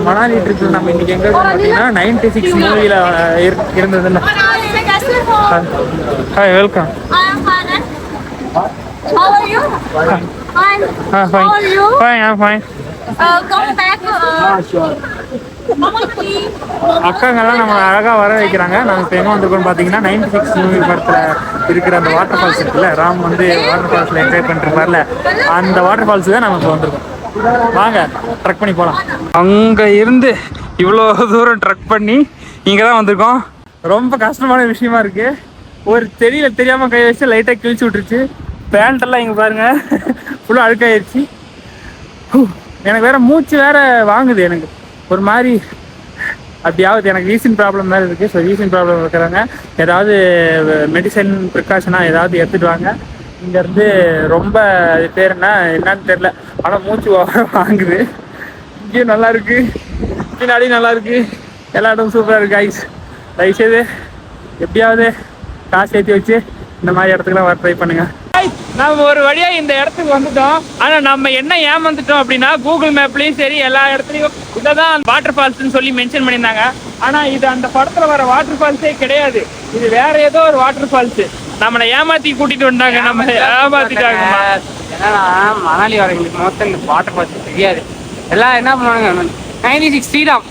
மணாலி ட்ரிப்பில் நம்ம இன்னைக்கு எங்கே இருக்கோம் பார்த்தீங்கன்னா 96 மூவியில் இருந்ததுன்னு. Hi, welcome. How are you? Fine. How are you? Fine, I'm fine. Come back. Sure. அக்காங்கெல்லாம் நம்ம அழகாக வர வைக்கிறாங்க. நாங்கள் இப்போ எங்கே வந்திருக்கோம்னு பார்த்தீங்கன்னா 96 மூவி படத்தில் இருக்கிற அந்த வாட்டர் ஃபால்ஸ் இருக்குல்ல, ராம் வந்து வாட்டர் ஃபால்ஸில் என்ஜாய் பண்ணிருப்பார்ல, அந்த வாட்டர் ஃபால்ஸு தான் நம்ம இப்போ வந்திருக்கோம். வாங்க ட்ரக் பண்ணி போகலாம். அங்கே இருந்து இவ்வளோ தூரம் ட்ரக் பண்ணி இங்கே தான் வந்திருக்கோம். ரொம்ப கஷ்டமான விஷயமா இருக்குது. ஒரு தெரியாமல் கை வச்சு லைட்டாக கிழிச்சு விட்டுருச்சு. பேண்ட்டெல்லாம் இங்கே பாருங்கள் ஃபுல்லாக அழுக்காயிருச்சு. எனக்கு வேறு மூச்சு வேறு வாங்குது. எனக்கு ஒரு மாதிரி அப்படியாவது எனக்கு வீசின் ப்ராப்ளம் வேறு இருக்குது. ஸோ வீசின் ப்ராப்ளம் இருக்கிறாங்க. ஏதாவது மெடிசன் ப்ரிகாஷனாக ஏதாவது எடுத்துகிட்டு வாங்க. இங்கேருந்து ரொம்ப அது பேர் என்னன்னு தெரில, ஆனால் மூச்சு வாங்குது. இங்கேயும் நல்லா இருக்குது, பின்னாடியும் நல்லா இருக்குது, எல்லா இடமும் சூப்பராக இருக்குது. ஐஸ் தயவுசெய்து எப்படியாவது காசு ஏற்றி வச்சு இந்த மாதிரி இடத்துக்குலாம் வர ட்ரை பண்ணுங்க. நம்ம ஒரு வழியா இந்த இடத்துக்கு வந்துட்டோம். ஆனா நம்ம என்ன ஏமாந்துட்டோம் அப்படின்னா, கூகுள் மேப்லயும் சரி எல்லா இடத்துலயும் இதான் வாட்டர் ஃபால்ஸ்ன்னு சொல்லி மென்ஷன் பண்ணியிருந்தாங்க. ஆனா இது அந்த படத்துல வர வாட்டர் ஃபால்ஸே கிடையாது. இது வேற ஏதோ ஒரு வாட்டர் ஃபால்ஸ். நம்மளை ஏமாத்தி கூட்டிட்டு வந்தாங்க, நம்ம ஏமாத்திட்டாங்க. ஏன்னா மணாலி வரவங்களுக்கு மொத்தம் இந்த வாட்டர் ஃபால்ஸ் தெரியாது. எல்லாம் என்ன பண்ணுவானுங்க, 96 ஸ்ரீராம்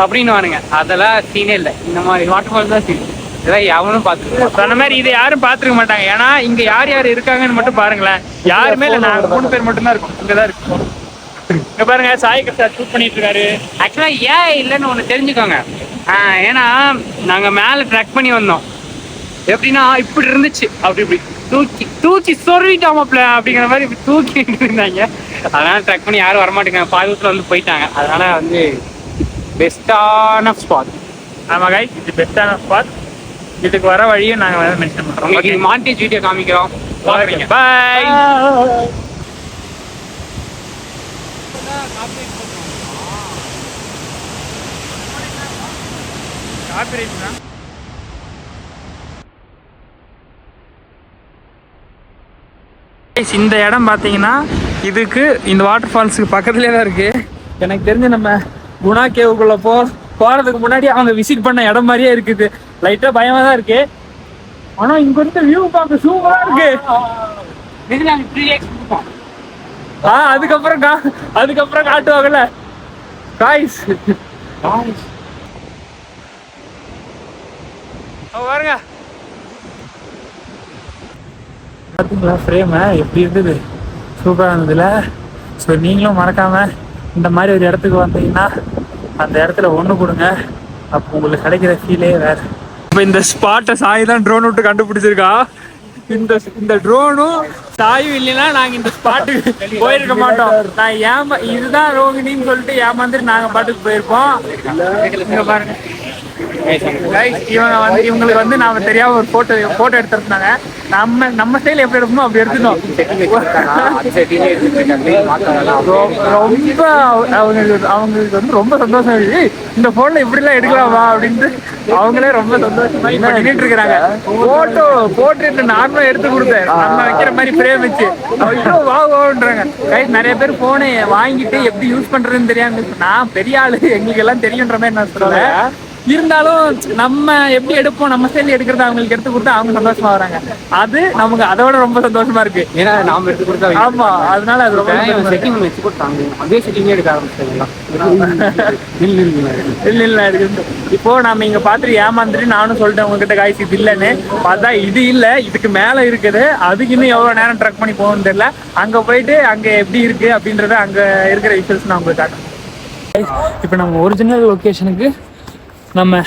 அப்படின்னு வானுங்க. அதெல்லாம் சீனே இல்லை. இந்த மாதிரி வாட்டர் ஃபால்ஸ் தான் சீன். இதெல்லாம் எவனும் பார்த்துருக்கோம். அந்த மாதிரி இதை யாரும் பார்த்துருக்க மாட்டாங்க. ஏன்னா இங்க யார் யார் இருக்காங்கன்னு மட்டும் பாருங்களேன். யாருமே இல்லை, நாங்கள் 3 பேர் மட்டும்தான் இருக்கோம். இங்கதான் இருக்கோம். இங்க பாருங்க, சாய் கிருஷ்ணா ஷூட் பண்ணிட்டு இருக்காரு. ஆக்சுவலா ஏன் இல்லைன்னு ஒன்று தெரிஞ்சுக்கோங்க. ஏன்னா நாங்க மேல ட்ராக் பண்ணி வந்தோம். எப்படின்னா இப்படி இருந்துச்சு, அப்படி இப்படி தூக்கி சொருவிட்டாமப்ல அப்படிங்கிற மாதிரி இப்படி தூக்கி இருந்தாங்க. அதனால ட்ராக் பண்ணி யாரும் வரமாட்டேங்க. பாதுகாத்துல வந்து போயிட்டாங்க. அதனால வந்து பெஸ்டான ஸ்பாட். ஆமா கைஸ், இது பெஸ்டான ஸ்பாட். இதுக்கு வர வழியும் நாங்கள் மென்ஷன் பண்றோம். உங்களுக்கு மாண்டேஜ் வீடியோ காமிக்கிறோம், பாருங்க. பாய். இந்த இடம் பார்த்தீங்கன்னா இதுக்கு இந்த வாட்டர் ஃபால்ஸுக்கு பக்கத்துலேயே தான் இருக்கு. எனக்கு தெரிஞ்சு நம்ம குணா கேவுக்குள்ள போறதுக்கு முன்னாடி அவங்க விசிட் பண்ண இடம் மாதிரியே இருக்குது. லைட்டா பயமா தான் இருக்கு. ஆனா இங்க இருந்து வியூ பார்க்க சூப்பரா இருக்கு. அதுக்கப்புறம் காட்டுவாங்கல்ல காய்ஸ். பாருங்க, பார்த்தீங்களா ஃப்ரேம் எப்படி இருந்தது? சூப்பராக இருந்ததுல. ஸோ நீங்களும் மறக்காம இந்த மாதிரி ஒரு இடத்துக்கு வந்தீங்கன்னா அந்த இடத்துல ஒன்று கொடுங்க. அப்போ உங்களுக்கு கிடைக்கிற ஃபீலே வேற. இப்போ இந்த ஸ்பாட்டை சாய் தான் ட்ரோன் விட்டு கண்டுபிடிச்சிருக்கா. இந்த ட்ரோனும் சாயும் இல்லைன்னா நாங்கள் இந்த ஸ்பாட்டுக்கு போயிருக்க மாட்டோம். நான் இதுதான் ரோகிணின்னு சொல்லிட்டு ஏமாந்துட்டு நாங்கள் பாட்டுக்கு போயிருப்போம். இங்க பாருங்க, இவங்களுக்கு வந்து நாம தெரியாம ஒரு போட்டோ எடுத்துருந்தாங்க. நம்ம ஸ்டைல் எப்படி எடுக்கணும் அப்படி எடுத்துட்டோம். ரொம்ப அவங்களுக்கு வந்து ரொம்ப சந்தோஷம் இருக்கு. இந்த போன்ல இப்படி எல்லாம் எடுக்கலாமா அப்படின்ட்டு அவங்களே ரொம்ப சந்தோஷமா பண்ணிட்டு இருக்கிறாங்க. போட்டோ போட்டு நார்மலா எடுத்து கொடுத்தேன், நம்ம வைக்கிற மாதிரி ஃப்ரேம் வச்சு வாங்குறாங்க. நிறைய பேர் போனை வாங்கிட்டு எப்படி யூஸ் பண்றதுன்னு தெரியாம, நான் பெரிய ஆளு எங்களுக்கு எல்லாம் தெரியுன்ற மாதிரி நான் சொல்றேன். இருந்தாலும் நம்ம எப்படி எடுப்போம், நம்ம ஸ்டைல் எடுக்கிறது அவங்களுக்கு எடுத்து கொடுத்தா அவங்க சந்தோஷமா வராங்க. அது நமக்கு அதோட ரொம்ப சந்தோஷமா இருக்கு. ஏன்னா நாம எடுத்து கொடுத்தா. ஆமா, அதனால அது ரொம்ப செட்டிங் வச்சு கொடுத்தாங்க. அதே செட்டிங்கே எடுக்க ஆரம்பிச்சிட்டாங்க. இல்ல இருக்கு. இப்போ நாம இங்க பாத்துட்டு ஏமாந்துட்டு நானும் சொல்லிட்டேன் உங்ககிட்ட காய்ச்சி இது இல்லைன்னு. பார்த்தா இது இல்ல, இதுக்கு மேல இருக்குது. அதுக்கு இன்னும் எவ்வளவு நேரம் ட்ரக் பண்ணி போகணும்னு தெரியல. அங்க போயிட்டு அங்க எப்படி இருக்கு அப்படின்றத அங்க இருக்கிற விஷயஸ் நான் உங்களுக்கு காட்டுறேன். இப்போ நம்ம ஒரிஜினல் லொக்கேஷனுக்கு நம்ம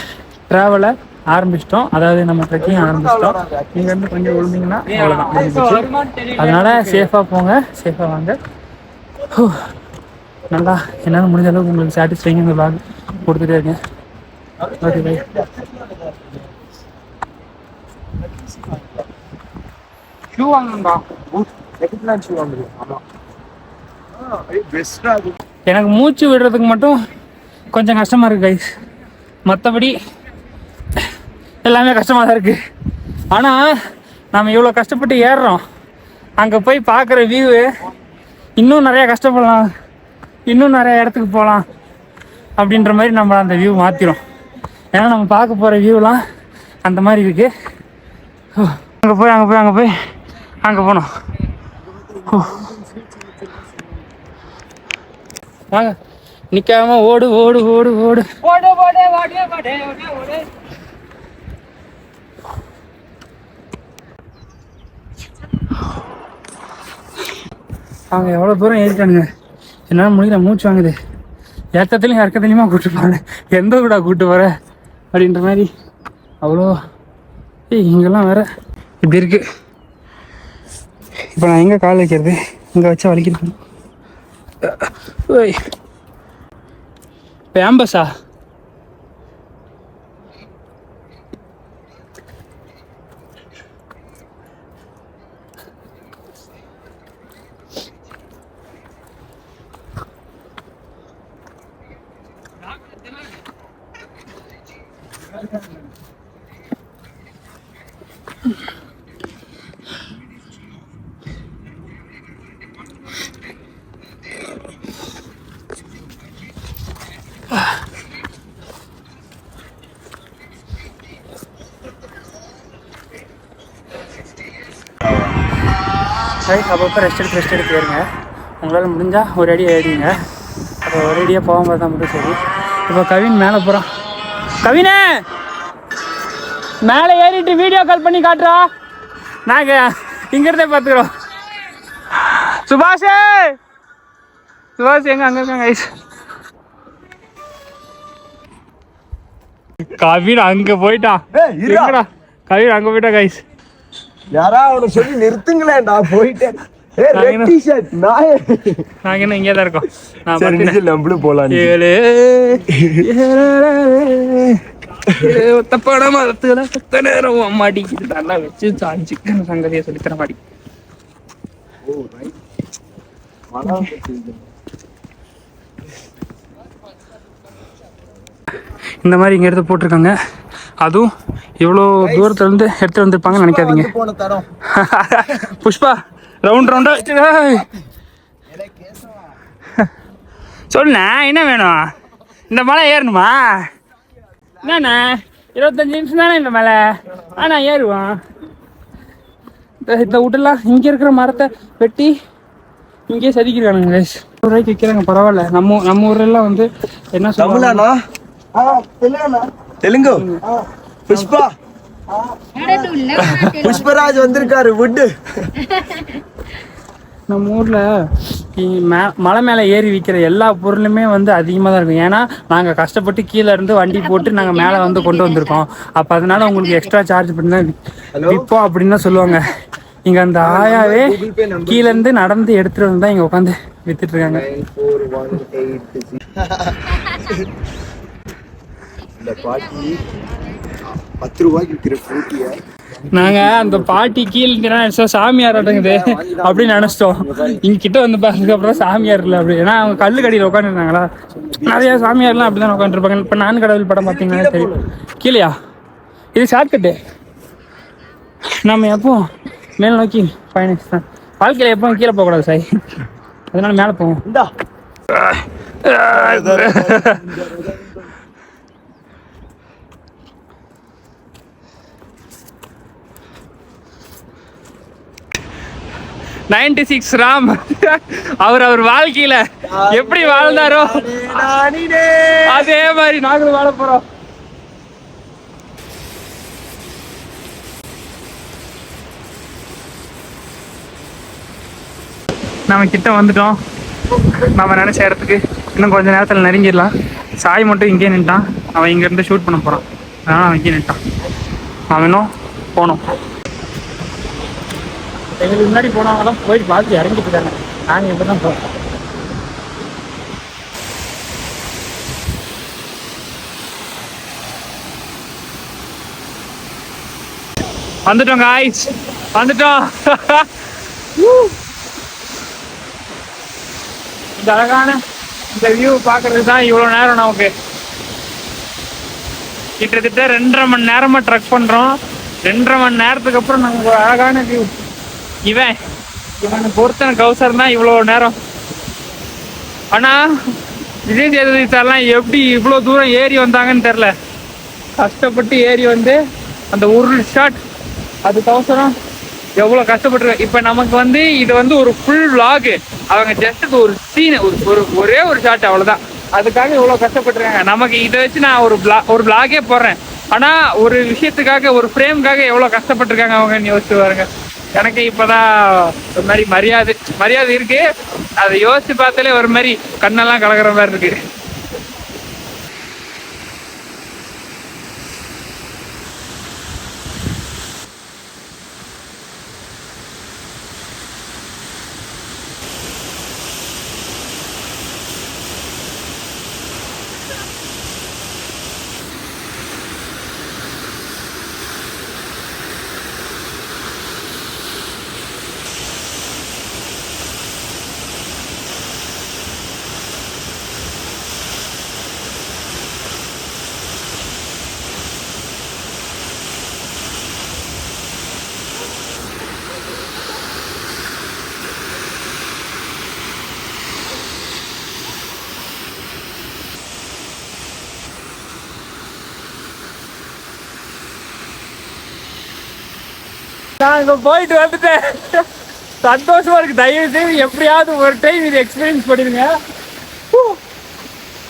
ட்ராவலை ஆரம்பிச்சிட்டோம். அதாவது நம்ம ட்ரெக்கிங் ஆரம்பிச்சிட்டோம். இங்கேருந்து கொஞ்சம் விழுந்தீங்கன்னா அவ்வளோதான். அதனால சேஃபாக போங்க, சேஃபாக வாங்க. நல்லா என்னால் முடிஞ்ச அளவுக்கு உங்களுக்கு சாட்டிஸ்ஃபைங் இந்த விளாக் கொடுத்துட்டே இருக்கேன். Okay bye. ஷூ வாங்கணும்பா. எனக்கு மூச்சு விடுறதுக்கு மட்டும் கொஞ்சம் கஷ்டமாக இருக்குது கைஸ். மற்றபடி எல்லாமே கஷ்டமாக தான் இருக்குது. ஆனால் நம்ம இவ்வளோ கஷ்டப்பட்டு ஏறுறோம். அங்கே போய் பார்க்குற வியூவு இன்னும் நிறையா கஷ்டப்படலாம், இன்னும் நிறைய இடத்துக்கு போகலாம். அப்படின்ற மாதிரி நம்ம அந்த வியூ மாற்றிடும். ஏன்னா நம்ம பார்க்க போகிற வியூலாம் அந்த மாதிரி இருக்குது. அங்கே போனோம். வாங்க, நிற்காம ஓடு ஓடு ஓடு ஓடு ஓடு ஓடு ஓடு ஓடு ஓடு. அவங்க எவ்வளோ தூரம் ஏறிட்டானுங்க, என்னால் முடியல, மூச்சு வாங்குது. ஏற்றத்துலையும் இறக்கத்துலையுமா கூப்பிட்டு போகிறேன், எந்த கூட கூப்பிட்டு போகிற அப்படின்ற மாதிரி. அவ்வளோ இங்கெல்லாம் வேற இப்படி இருக்கு. இப்போ நான் எங்கே கால் வைக்கிறது, இங்கே வச்சா வலிக்கிறது. இப்போ ஆம்பஸா அப்பப்போ ரெஸ்ட் எடுத்து ஏறுங்க. உங்களால் முடிஞ்சால் ஒரு அடி ஏறிங்க. அப்போ ஒரு அடியாக போகும்போது தான் மட்டும் சரி. இப்போ கவின் மேலே போகிறான். கவினே மேலே ஏறிட்டு வீடியோ கால் பண்ணி காட்டுறா, நாங்கள் இங்கிருந்தே பார்த்துக்குறோம். சுபாஷ் எங்க அங்கே இருக்காங்க ஐஸ். கவின் அங்கே போயிட்டான். கவின் அங்கே போயிட்டான் கைஸ். யாரா அவனை சொல்லி நிறுத்துங்களேன்டா, போயிட்டேன். நாங்க என்ன இங்கே தான் இருக்கோம். நம்மளும் போலாம். ஒத்தப்பாட மரத்துல சுத்த நேரம் அம்மாடிக்கு நல்லா வச்சு சாஞ்சிக்கிற சங்கதியை சொல்லித்தர மாடி. இந்த மாதிரி இங்க எடுத்து போட்டிருக்காங்க. அதுவும் இவ்வளோ தூரத்துல இருந்து எடுத்து வந்திருப்பாங்கன்னு நினைக்காதீங்க. புஷ்பா ரவுண்டா சொல்லுண்ணா, என்ன வேணும்? இந்த மலை ஏறணுமா? என்னண்ணா 25 நிமிஷம் தானே இந்த மலை, ஆனால் ஏறுவான். இந்த விட்டுலாம் இங்கே இருக்கிற மரத்தை வெட்டி இங்கேயே சதிக்கிறானுங்க. ரூபாய்க்கு விற்கிறாங்க, பரவாயில்ல. நம்ம ஊர்லாம் வந்து என்ன சொல்லுவாங்க, தெலுங்கு புஷ்பா புஷ்பராஜ் வந்திருக்காரு. வுட்டு நம்ம ஊரில் மலை மேலே ஏறி விற்கிற எல்லா பொருளுமே வந்து அதிகமாக தான் இருக்கும். ஏன்னா நாங்கள் கஷ்டப்பட்டு கீழே இருந்து வண்டி போட்டு நாங்கள் மேலே வந்து கொண்டு வந்திருக்கோம். அப்போ அதனால உங்களுக்கு எக்ஸ்ட்ரா சார்ஜ் பண்ணி தான் விற்போம் அப்படின்னு தான் சொல்லுவாங்க. இங்கே அந்த ஆயாவே கீழேருந்து நடந்து எடுத்துகிட்டு வந்து தான் இங்கே உட்காந்து வித்துட்டு இருக்காங்க. நாங்க அந்த பாட்டி கீழே சாமியார் அடங்குது அப்படின்னு நினைச்சிட்டோம். இங்க கிட்ட வந்து பார்த்ததுக்கு அப்புறம் சாமியார் இல்லை அப்படி. ஏன்னா அவங்க கல்லு கடியில் உட்காந்துருந்தாங்களா, நிறைய சாமியார்லாம் அப்படிதான் உட்காந்துருப்பாங்க. இப்போ நான் கடவுள் படம் பார்த்தீங்கன்னா தெரியும். கீழேயா இது ஷார்ட்கட்டு. நம்ம எப்போ மேல் நோக்கி பயணிச்சுதான். வாழ்க்கையில எப்பவும் கீழே போகக்கூடாது சாய், அதனால மேலே போவோம். 96 ராம் அவர் வாழ்க்கையில எப்படி வாழ்ந்தாரோ அதே மாதிரி நாங்களும் வாழ போறோம். நம்ம கிட்ட வந்துட்டோம். நம்ம நினைச்ச இடத்துக்கு இன்னும் கொஞ்ச நேரத்தில் நெருங்கிடலாம். சாய் மட்டும் இங்கே நின்ட்டான். அவன் இங்க இருந்து ஷூட் பண்ண போறான். அதனால அவன் இங்கே நின்ட்டான். அவன் இன்னும் போனோம். எங்களுக்கு முன்னாடி போனவங்கலாம் போயிட்டு பார்த்து இறங்கிட்டு இருக்காங்க. நாங்கள் இப்போ தான் போகிறோம். வந்துட்டோம் காய்ஸ், வந்துட்டோம். இந்த அழகான இந்த வியூ பார்க்கறதுக்கு தான் இவ்வளோ நேரம். நமக்கு கிட்டத்தட்ட 2.5 மணி நேரமா ட்ரக் பண்ணுறோம். 2.5 மணி நேரத்துக்கு அப்புறம் நமக்கு ஒரு அழகான வியூ. இவனுக்கு ஒருத்தன கௌசரம் தான் இவ்வளோ நேரம். ஆனால் விஜய் சேதுபதி சார்லாம் எப்படி இவ்வளவு தூரம் ஏறி வந்தாங்கன்னு தெரியல. கஷ்டப்பட்டு ஏறி வந்து அந்த ஒரு ஷாட் அதுக்கவசரம் எவ்வளவு கஷ்டப்பட்டு. இப்ப நமக்கு வந்து இது வந்து ஒரு ஃபுல் vlog. அவங்க ஜஸ்ட் ஒரு சீன், ஒரே ஒரு ஷாட் அவ்வளவுதான். அதுக்காக இவ்வளவு கஷ்டப்பட்டுருக்காங்க. நமக்கு இதை வச்சு நான் ஒரு vlog-ஏ போடுறேன். ஆனா ஒரு விஷயத்துக்காக, ஒரு ஃப்ரேமுக்காக எவ்வளவு கஷ்டப்பட்டிருக்காங்க அவங்க யோசிச்சு பாருங்க. எனக்கு இப்பதான் ஒரு மாதிரி மரியாதை இருக்கு. அதை யோசிச்சு பார்த்தாலே ஒரு மாதிரி கண்ணெல்லாம் கலக்கிற மாதிரி இருக்கு. நான் இங்க போயிட்டு வந்துட்டேன். சந்தோஷமா இருக்கு. தயவு செய்து எப்படியாவது ஒரு டைம் இது எக்ஸ்பீரியன்ஸ் பண்ணிருங்க.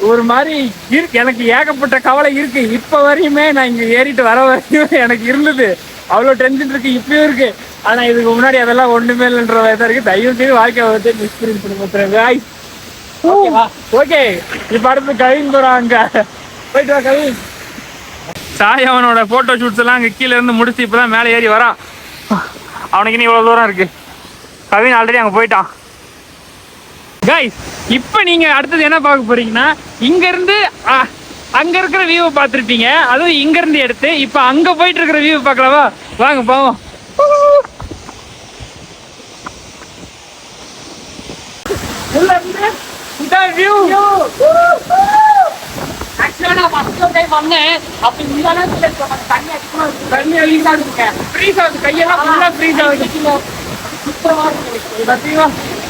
ஒரு மாதிரி இருக்கு. எனக்கு ஏகப்பட்ட கவலை இருக்கு. இப்ப வரையுமே நான் இங்க ஏறிட்டு வர வரையும் எனக்கு இருந்தது. அவ்வளவு டென்ஷன் இருக்கு, இப்பயும் இருக்கு. ஆனா இதுக்கு முன்னாடி அதெல்லாம் ஒண்ணுமே இல்லைன்ற மாதிரி இருக்கு. தயவு செய்து வாழ்க்கையை வந்து எக்ஸ்பீரியன்ஸ் பண்ணி பார்த்துறேன். ஓகே, இப்ப அடுத்து கவின் போறான். அங்க போயிட்டு வா கவின். சாய் அவனோட போட்டோ ஷூட்ஸ் எல்லாம் அங்க கீழே இருந்து முடிச்சு இப்பதான் மேலே ஏறி வரான். அவனுக்கு இன்னும் இவ்வளவு தூரம் இருக்கு. கவின் ஆல்ரெடி அங்க போயிட்டான். கைஸ், இப்ப நீங்க அடுத்தது என்ன பார்க்க போறீங்கன்னா, இங்க இருந்து அங்க இருக்கிற வியூவை பார்த்துருப்பீங்க. அதுவும் இங்க இருந்து எடுத்து இப்ப அங்க போயிட்டு இருக்கிற வியூ பார்க்கலாமா? வாங்க போவோம்.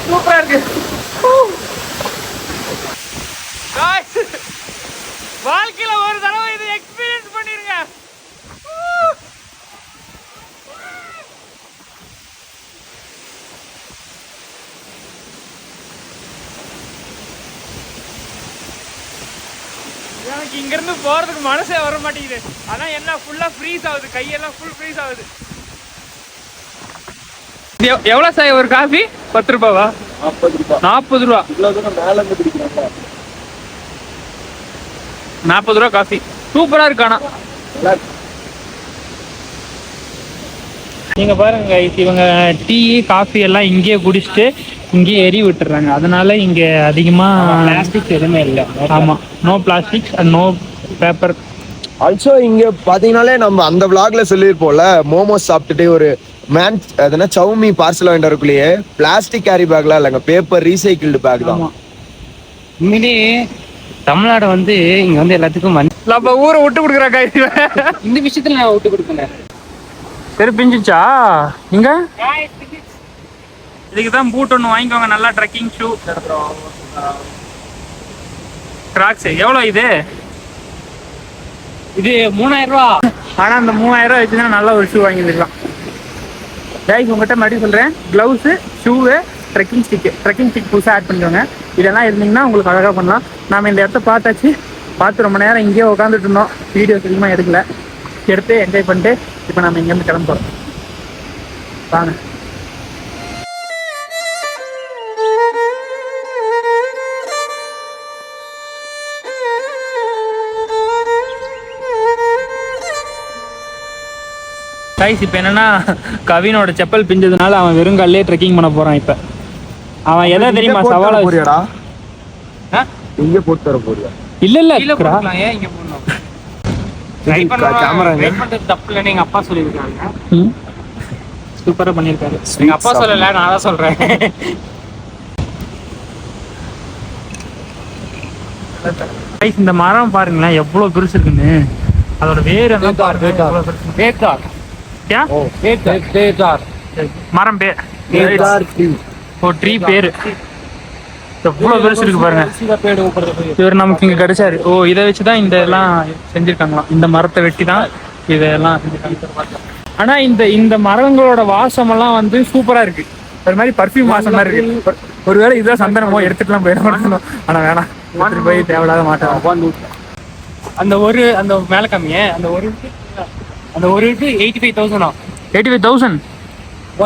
சூப்பரா இருக்கு. வாழ்க்கையில ஒரு தடவை இது எக்ஸ்பீரியன்ஸ் பண்ணிருங்க. எனக்கு இங்க இருந்து போறதுக்கு மனசே வர மாட்டேங்குது. ஆனா என்ன, ஃபுல்லா ஃப்ரீஸ் ஆகுது, கையெல்லாம் ஃபுல் ஃப்ரீஸ் ஆகுது. எவ்வளவு சாய் ஒரு காஃபி? 10 ரூபாவா? 40 ரூபா. 40 ரூபா காஃபி. சூப்பரா இருக்கு. ஆனா நீங்க பாருங்க, இவங்க டீ காஃபி எல்லாம் இங்கேயே குடிச்சிட்டு இங்கேயே எரி விட்டுறாங்க. அதனால இங்க அதிகமா பிளாஸ்டிக் எதுவுமே இல்லை. ஆமா, no plastic and no paper. Also இங்க பாத்தீங்கன்னாலே நம்ம அந்த vlogல சொல்லியிருப்போம்ல, மோமோஸ் சாப்பிட்டுட்டு ஒரு மேன் அதனா சவுமி பார்சல் வாங்கிட்டு வரக்குள்ளேயே பிளாஸ்டிக் கேரி பேக்லாம் இல்லைங்க, பேப்பர் ரீசைக்கிள்டு பேக் தான். உண்மையிலேயே தமிழ்நாடு வந்து இங்க வந்து எல்லாத்துக்கும் நம்ம ஊரை விட்டு கொடுக்குறாக்கா. இந்த விஷயத்துல நான் விட்டு கொடுக்கல. சரி, பிஞ்சிச்சா இங்க? இதுக்கு தான் பூட் ஒன்று வாங்கிக்கோங்க, நல்லா ட்ரெக்கிங் ஷூ. கிராக்ஸ் எவ்வளோ இது? இது 3000 ரூபா. ஆனா அந்த 3000 ரூபா வச்சுதான் நல்ல ஒரு ஷூ வாங்கிருக்கலாம். கைஸ், உங்ககிட்ட மறுபடியும் சொல்றேன், கிளவுஸ், ஷூவு, ட்ரெக்கிங் ஸ்டிக் புதுசாக ஆட் பண்ணிக்கோங்க. இதெல்லாம் இருந்தீங்கன்னா உங்களுக்கு அழகாக பண்ணலாம். நாம இந்த இடத்த பார்த்தாச்சு. பார்த்து ரொம்ப நேரம் இங்கேயே உட்காந்துட்டு இருந்தோம். வீடியோஸ் அதிகமாக எடுக்கல, எடுத்து என்ஜாய் பண்ணிட்டு இப்போ நம்ம இங்கேருந்து கிளம்புறோம். வாங்க. கைஸ், இப்போ என்னன்னா, கவினோட செப்பல் பிஞ்சதுனால அவன் வெறுங்காலே ட்ரெக்கிங் பண்ண போறான். இப்போ அவன் எதை தெரியுமா சவாலா போறியாடா? இங்க போட்டு வர போறியா? இல்ல இங்க போடணும். கேமரா வெயிட் பண்றது தப்பு இல்லன்னு எங்க அப்பா சொல்லிருக்காங்க. சூப்பரா பண்ணிருக்காரு. எங்க அப்பா சொல்லல, நான் தான் சொல்றேன். கைஸ், இந்த மரம் பாருங்களேன் எவ்வளவு பெருசு இருக்குன்னு. அதோட வேர் எல்லாம் பாருங்க. மரம் பேர் ட்ரீ பேரு. எவ்வளவு பெருசு இருக்கு பாருங்க. இவர் நமக்கு இங்க கிடைச்சாரு. ஓ, இதை வச்சுதான் இந்த எல்லாம் செஞ்சிருக்காங்களாம். இந்த மரத்தை வெட்டி தான் இதெல்லாம் செஞ்சிருக்காங்க. ஆனா இந்த மரங்களோட வாசம் எல்லாம் வந்து சூப்பரா இருக்கு. ஒரு மாதிரி பர்ஃபியூம் வாசம் மாதிரி இருக்கு. ஒருவேளை இதுதான் சந்தனமோ எடுத்துட்டுலாம் போயிடணும். ஆனா வேணாம், எடுத்துட்டு போய் தேவையில்லாத மாட்டோம். அந்த மேல கம்மியே அந்த ஒரு 85,000. 85,000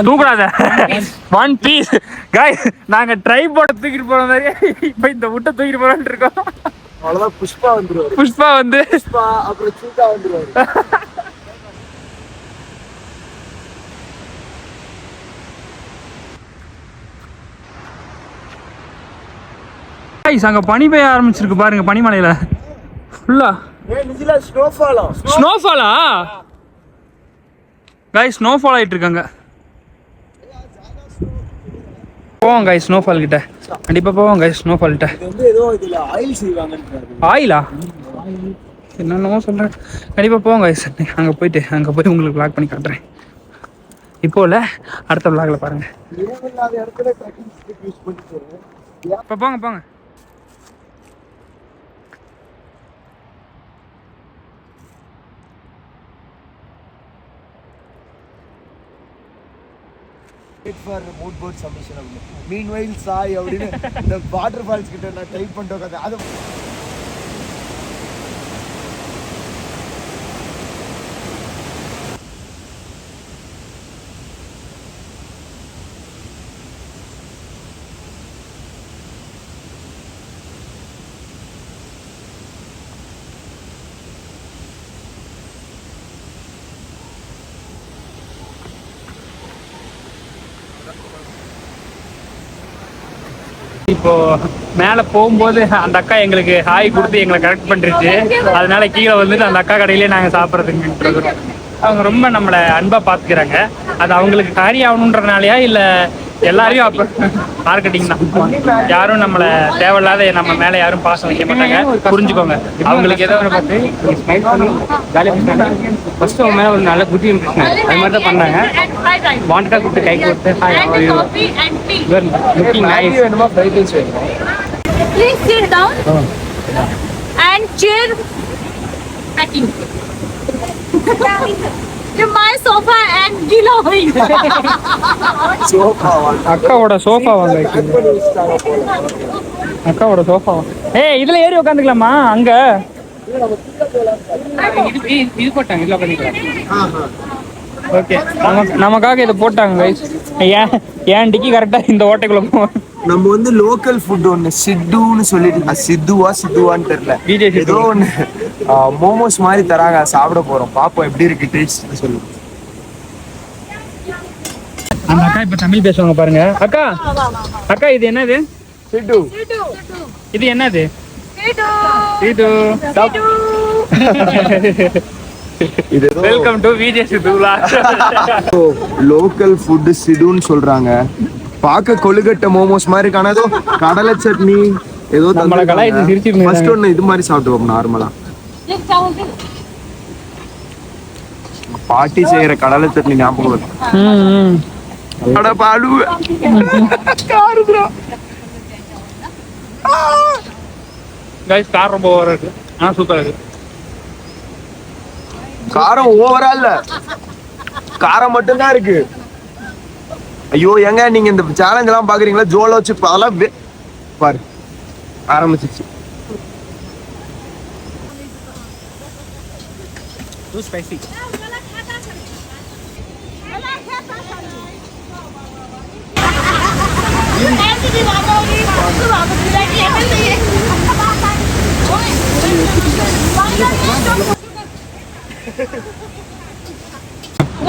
தூக்குறாத. One piece guys. நாங்க ட்ரை போட தூக்கிட்டு போற மாதிரி இப்ப இந்த முட்டை தூக்கிட்டு போறோம்னு இருக்கோம். அவ்வளவுதான். புஷ்பா வந்துருவாரு. புஷ்பா வந்து அப்புறம் சூட்டா வந்துருவாரு. அங்க பனி பெய்ய ஆரம்பிச்சிருக்கு பாருங்க. பனிமலையில ஃபுல்லா ஸ்னோஃபாலா காய்ஸ். ஸ்னோஃபால் ஆயிட்டு இருக்காங்க. போவோம் காய்ஸ் ஸ்னோஃபால் கிட்ட. கண்டிப்பா போவோம் காய்ஸ் ஸ்னோஃபால் கிட்ட. ஆயிலா என்னென்னமோ சொல்றேன். கண்டிப்பா போவோம் காய்ஸ். அங்க போய் உங்களுக்கு vlog பண்ணி காட்டுறேன். இப்போ இல்ல, அடுத்த vlogல பாருங்க. இப்போ போங்க. For mood board submission அப்படின்னு. Meanwhile சாய் அப்படின்னு இந்த வாட்டர் ஃபால்ஸ் கிட்ட நான் டைப் பண்ணிட்டு உட்காந்து அது இப்போ மேல போகும்போது அந்த அக்கா எங்களுக்கு ஹாய் கொடுத்து எங்களை கரெக்ட் பண்ணிருச்சு. அதனால கீழே வந்துட்டு அந்த அக்கா கடையிலேயே நாங்க சாப்பிட்றதுக்கு. அவங்க ரொம்ப நம்மளை அன்பா பாத்துக்கிறாங்க. அது அவங்களுக்கு காரி ஆகணுன்றதுனாலயா இல்ல எல்லாரையும் அப்ப மார்க்கெட்டிங் தான். யாரும் நம்மளை தேவையில்லாத நம்ம மேல யாரும் பாசம் வைக்க மாட்டாங்க. புரிஞ்சுக்கோங்க. அவங்களுக்கு ஏதோ ஒரு பார்த்து ஃபர்ஸ்ட் அவங்க மேல ஒரு நல்ல குட் இம்ப்ரெஷன் அது மாதிரி தான் பண்ணாங்க. வாண்டடா கூப்பிட்டு கை கொடுத்து Please sit down and chair packing. To my sofa and gila hoyi. அக்காவோட சோஃபா வாங்க. அக்காவோட சோஃபா. ஏய், இதுல ஏறி உட்காந்துக்கலாமா? அங்க இது போட்டாங்க. இதுல உட்காந்துக்கலாம். ஓகே, நமக்காக இதை போட்டாங்க கைஸ். ஏன் டிக்கி கரெக்டா இந்த ஓட்டைக்குள்ள போவோம். நம்ம வந்து லோக்கல் ஃபுட் ஒன்று சித்துன்னு சொல்லிட்டு சித்துவான்னு தெரியல. ஏதோ ஒன்று மோமோஸ் மாதிரி தராங்க. சாப்பிட போறோம். பாப்போம் எப்படி இருக்கு டேஸ்ட் சொல்லு. அந்த அக்கா இப்ப தமிழ் பேசுவாங்க பாருங்க. அக்கா இது என்னது? சித்து. இது என்னது? Welcome to VJ Sidhu. Local food சித்துன்னு சொல்றாங்க. பார்க்க கொழுக்கட்டை மோமோஸ் மாதிரி காணாதோ. கடலை சட்னி ஏதோ ஃபர்ஸ்ட் ஒன்று இது மாதிரி சாப்பிடுவோம் நார்மலா. பாட்டி செய்யற கடலை சட்னி ஞாபகம் வரும். கார் ரொம்ப ஓவரா இருக்கு. ஆனா சூப்பரா இருக்கு. காரம் ஓவரா இல்ல, காரம் மட்டும்தான் இருக்கு. ஐயோ ஏங்க நீங்க இந்த சேலஞ்ச் எல்லாம் பாக்குறீங்களா? ஜோலோ சிப் அதெல்லாம் பாரு ஆரம்பிச்சிச்சு. Too spicy.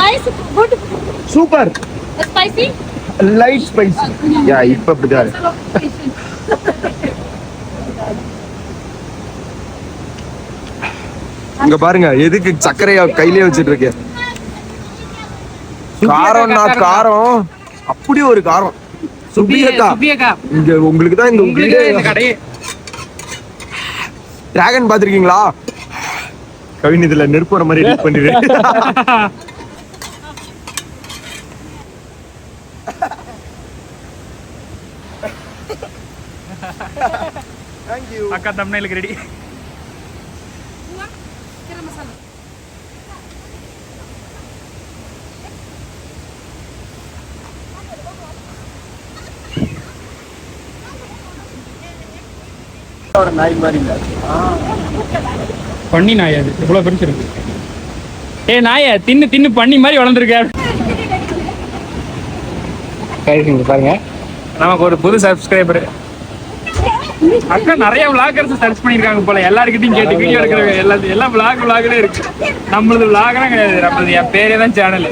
Nice, good. Super. Spicy? Light spicy. Yeah இப்ப அப்படிதான் இருக்கு. இங்க பாருங்க எதுக்கு சர்க்கரையா கையிலே வச்சிட்டு இருக்கேன். காரம்னா காரம், அப்படி ஒரு காரம். சுபியக்கா இங்க உங்களுக்கு தான் இந்த கடையே. டிராகன் பாத்திருக்கீங்களா? கவின் இதுல நெருப்புற மாதிரி எடிட் பண்ணிடு. அக்கா தம்ப்நெயிலுக்கு ரெடி. ஒரு நாய் மாதிரி இல்ல, பண்ணி நாய் அது இவ்வளவு பெருசு இருக்கு. ஏ நாய தின்னு தின்னு பண்ணி மாதிரி வளர்ந்துருக்க. பாருங்க நமக்கு ஒரு புது சப்ஸ்கிரைபர். அக்கா நிறைய விளாகர்ஸ் சர்ச் பண்ணிருக்காங்க போல, எல்லாருக்கிட்டையும் கேட்டு வீடியோ எடுக்கிற எல்லாம் விளாக்ல இருக்கு. நம்மளது விளாகலாம் கிடையாது, நம்மளது என் பேரே தான் சேனல்.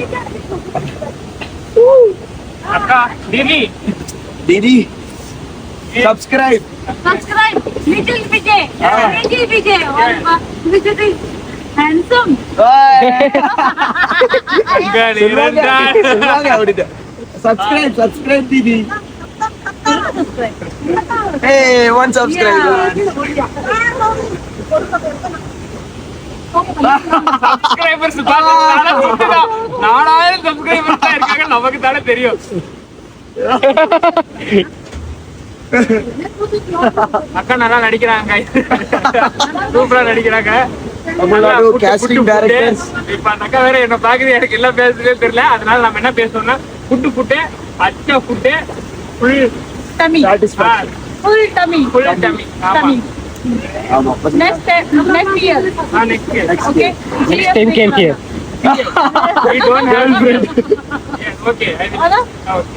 அக்கா DD DD subscribe. Little Vijay. Little Vijay. Vijay is handsome. Subscribe DD. Hey, one subscribe. Subscribers 4000 subscribers தான் இருக்காங்க, நமக்கு தானே தெரியும். அக்கா நல்லா நடிக்கிறாங்க, சூப்பரா நடிக்கிறாங்க. Casting directors. இப்ப அந்த அக்கா வேற என்ன பாக்குது, எனக்கு எல்லாம் பேசுறதே தெரியல. அதனால நம்ம என்ன பேசணும்னா புட்டு அச்சா புட்டு full Tummy. Full tummy. tummy. ஆமா. Next year. Next year. Okay. Next time came here. We don't have friends. Yeah, okay. Hello? Okay.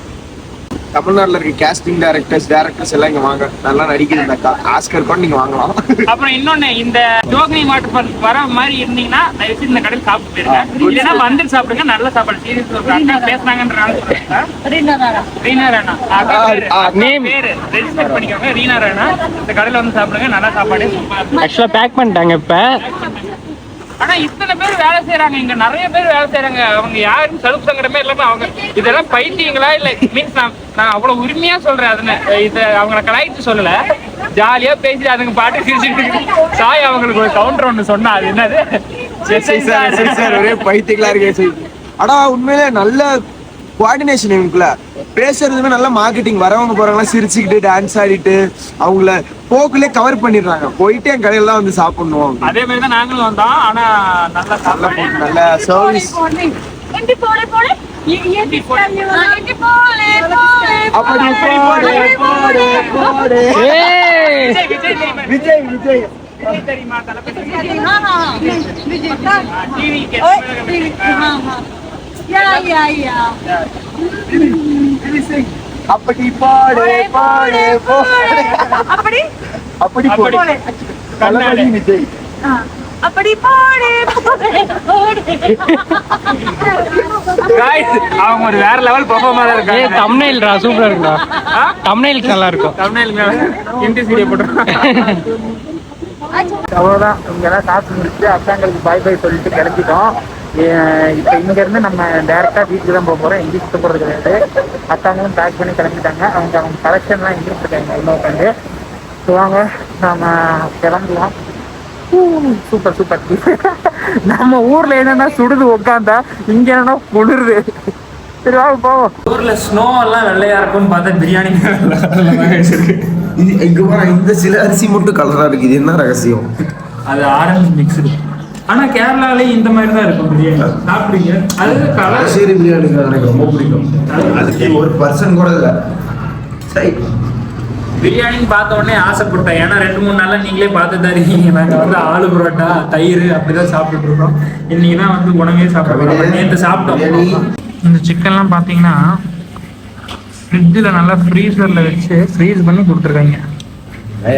தமிழ்நாட்டுல இருக்க கேஸ்டிங் டைரக்டர்ஸ் எல்லாம் இங்க வாங்க, நல்லா நடிக்குது இந்த அக்கா. ஆஸ்கர் கூட நீங்க வாங்கலாம். அப்புறம் இன்னொன்னு, இந்த ஜோகினி வாட்டர் ஃபால் வர மாதிரி இருந்தீங்கன்னா தயவு செய்து இந்த கடையில் சாப்பிட்டு போயிருங்க. இல்லைன்னா வந்துட்டு சாப்பிடுங்க, நல்ல சாப்பாடு. சீரியஸ் அக்கா பேசுனாங்கன்றனால சொல்றேன். ரீனா ராணா பேரு ரெஜிஸ்டர் பண்ணிக்கோங்க. ரீனா ராணா இந்த கடையில வந்து சாப்பிடுங்க, நல்ல சாப்பாடு. ஆக்சுவலா பேக் பண்ணிட்டாங்க இப்ப. ஆனா இத்தனை பேர் வேலை செய்யறாங்க, இங்க நிறைய பேர் வேலை செய்யறாங்க. அவங்க யாரும் சலுப்பு சங்கடமே இல்லாம அவங்க இதெல்லாம் பைத்தியங்களா இல்ல மீன்ஸ் நான் அவ்வளவு உரிமையா சொல்றேன். அதுன்னு இதை அவங்களை கலாய்ச்சி சொல்லல, ஜாலியா பேசி அதுங்க பாட்டு சிரிச்சுட்டு. சாய் அவங்களுக்கு ஒரு கவுண்டர் ஒண்ணு சொன்னா, அது என்னது, ஒரே பைத்தியங்களா இருக்கே. ஆனா உண்மையிலே நல்ல கோஆர்டினேஷன் இவங்களுக்குள்ள. பேசுறதுமே நல்ல மார்க்கெட்டிங். வரவங்க போறவங்க சிரிச்சுக்கிட்டு டான்ஸ் ஆடிட்டு அவங்கள போக்குலே கவர் பண்ணிடுறாங்க. போயிட்டு என் கடையில தான் வந்து சாப்பிடணும். அதே மாதிரி தான் நாங்களும் வந்தோம். ஆனா நல்ல சர்வீஸ். விஜய் தெரியுமா தளபதி? அப்படி பாடு பாடு அப்படி போடு தளபதி விஜய். அப்படி போடு அவங்க ஒரு வேற லெவல் பெர்ஃபார்மரா இருக்காங்க. தம்ப்நெயில் சூப்பரா இருக்குடா. தம்ப்நெயிலுக்கு நல்லா இருக்கும். தம்ப்நெயில் இன்ட்ரெஸ்ட் வீடியோ போட்டுருக்கோம். அவ்வளோதான், இங்கெல்லாம் சாப்பிட்டு முடிச்சுட்டு அக்காங்களுக்கு பாய் பாய் சொல்லிட்டு கிளம்பிட்டோம். இப்போ இங்கேருந்து நம்ம டேரெக்டாக வீட்டுக்கு தான் போக போகிறோம். எங்கேயும் சுத்த போகிறது கிடையாது. அக்காங்களும் பேக் பண்ணி கிளம்பிட்டாங்க. அவங்க கலெக்ஷன்லாம் எங்கேயும் இருக்காங்க இன்னொரு. ஸோ வாங்க நம்ம கிளம்பலாம். சூப்பர். நம்ம ஊரில் என்னென்னா சுடுது உட்காந்தா, இங்கே என்னன்னா குளிருது. சரி வாங்க போவோம். ஊரில் ஸ்னோ எல்லாம் வெள்ளையா இருக்கும்னு பார்த்தா பிரியாணி இந்த சில அரிசி மட்டும் கலரா இருக்கு. இது என்ன ரகசியம்? அது ஆரஞ்சு மிக்ஸ்டு. ஆனா கேரளாலேயும் இந்த மாதிரி தான் இருக்கும் பிரியாணி. சாப்பிடுங்க. அது காஷ்மீரி பிரியாணி எனக்கு ரொம்ப பிடிக்கும். அதுக்கு ஒரு பர்சன் கூட இல்லை. சரி, பிரியாணின்னு பார்த்த உடனே ஆசைப்பட்டேன். ஏன்னா 2-3 நாளா நீங்களே பார்த்து தான் இருக்கீங்க. நாங்கள் வந்து ஆலு பரோட்டா தயிர் அப்படிதான் சாப்பிட்டுட்டு இருக்கோம். இன்னைக்கு தான் வந்து உணவே சாப்பிடுறோம். நேற்று சாப்பிட்டோம். இந்த சிக்கன்லாம் பார்த்தீங்கன்னா ஃப்ரிட்ஜில் நல்லா ஃப்ரீசரில் வச்சு ஃப்ரீஸ் பண்ணி கொடுத்துருக்காங்க.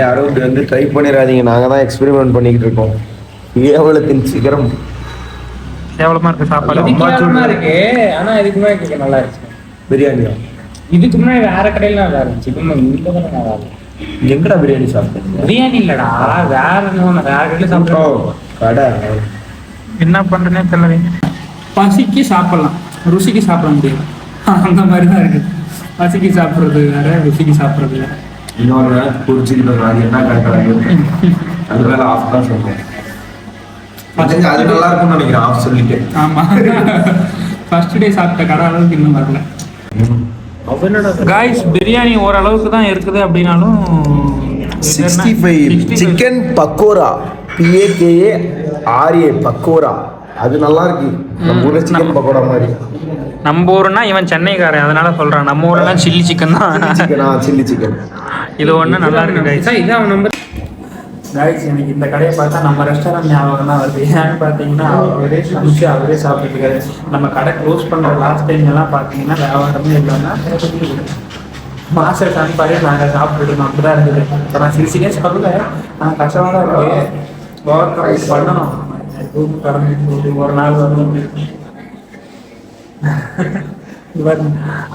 யாரும் இப்படி வந்து ட்ரை பண்ணிடாதீங்க. நாங்கள் தான் எக்ஸ்பெரிமெண்ட் பண்ணிக்கிட்டு இருக்கோம். கேவலத்தின் சிகரம். கேவலமா இருக்கு சாப்பாடு. இருக்கு. ஆனா இதுக்கு முன்னாடி நல்லா இருந்துச்சு பிரியாணி. இதுக்கு முன்னாடி வேற கடையில நல்லா இருந்துச்சு. எங்கடா பிரியாணி சாப்பிட்டேன்? பிரியாணி இல்லடா, வேற கடையில சாப்பிட்டோம். கடை என்ன பண்றேன்னே தெரியல. பசிக்கு சாப்பிடலாம், ருசிக்கு சாப்பிட முடியாது. அந்த மாதிரி தான் இருக்கு. பசிக்கு சாப்பிட்றது வேற, ருசிக்கு சாப்பிட்றது வேற. இன்னொரு குறிச்சிக்கிட்டு அது என்ன கரெக்டாக அது வேலை ஆஃப் தான் சொல்லுவேன். அது நல்லா இருக்கும்னு நினைக்கிறேன் ஆஃப் சொல்லிட்டு. ஆமா, ஃபர்ஸ்ட் டே சாப்பிட்ட கடை அளவுக்கு இன்னும் வரல. காய்ஸ் பிரியாணி ஓரளவுக்கு தான் இருக்குது அப்படின்னாலும் 65 சிக்கன் பக்கோரா, PAKARA பக்கோரா. அது நல்லா இருக்கு. நம்ம ஊர்ல சிக்கன் பக்கோடா மாதிரி. நம்ம ஊருன்னா இவன் சென்னைக்காரன், அதனால சொல்றான். நம்ம ஊர்லாம் சில்லி சிக்கன் தான். சில்லி சிக்கன் இது ஒண்ணு நல்லா இருக்கு கைஸ். இது அவன் நம்பர் கைஸ், எனக்கு இந்த கடையை பார்த்தா நம்ம ரெஸ்டாரண்ட் ஞாபகம் தான் வருது. ஏன்னு பார்த்தீங்கன்னா அவரே சமைச்சு அவரே சாப்பிட்டுருக்காரு. நம்ம கடை க்ளோஸ் பண்ணுற லாஸ்ட் டைம் எல்லாம் பார்த்தீங்கன்னா வியாபாரமே இல்லைன்னா மாஸ்டர் சாப்பாடு நாங்கள் சாப்பிட்டுருக்கோம். அப்படி தான் இருக்குது. இப்போ நான் 6 days பண்ணல, நான் கஷ்டமாக தான் இருக்கு. ஓவர் கம் பண்ணணும். ஒரு நாள் வரணும்.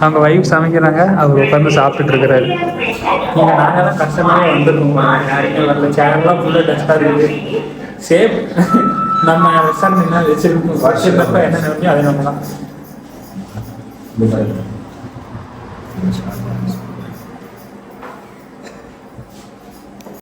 அவங்க வைஃப் சமைக்கிறாங்க, அவர் உட்காந்து சாப்பிட்டுட்டு இருக்கிறாரு. இங்கே நாங்கள்லாம் கஷ்டமாகவே வந்துருக்கோம். யாருமே வரல. சேரெல்லாம் ஃபுல்லாக டஸ்ட்டாக இருக்குது. சேஃப் நம்ம ரெஸ்டாரண்ட் என்ன வச்சிருக்கோம், வச்சிருந்தப்ப என்ன நினைச்சோ அதை நம்ம தான்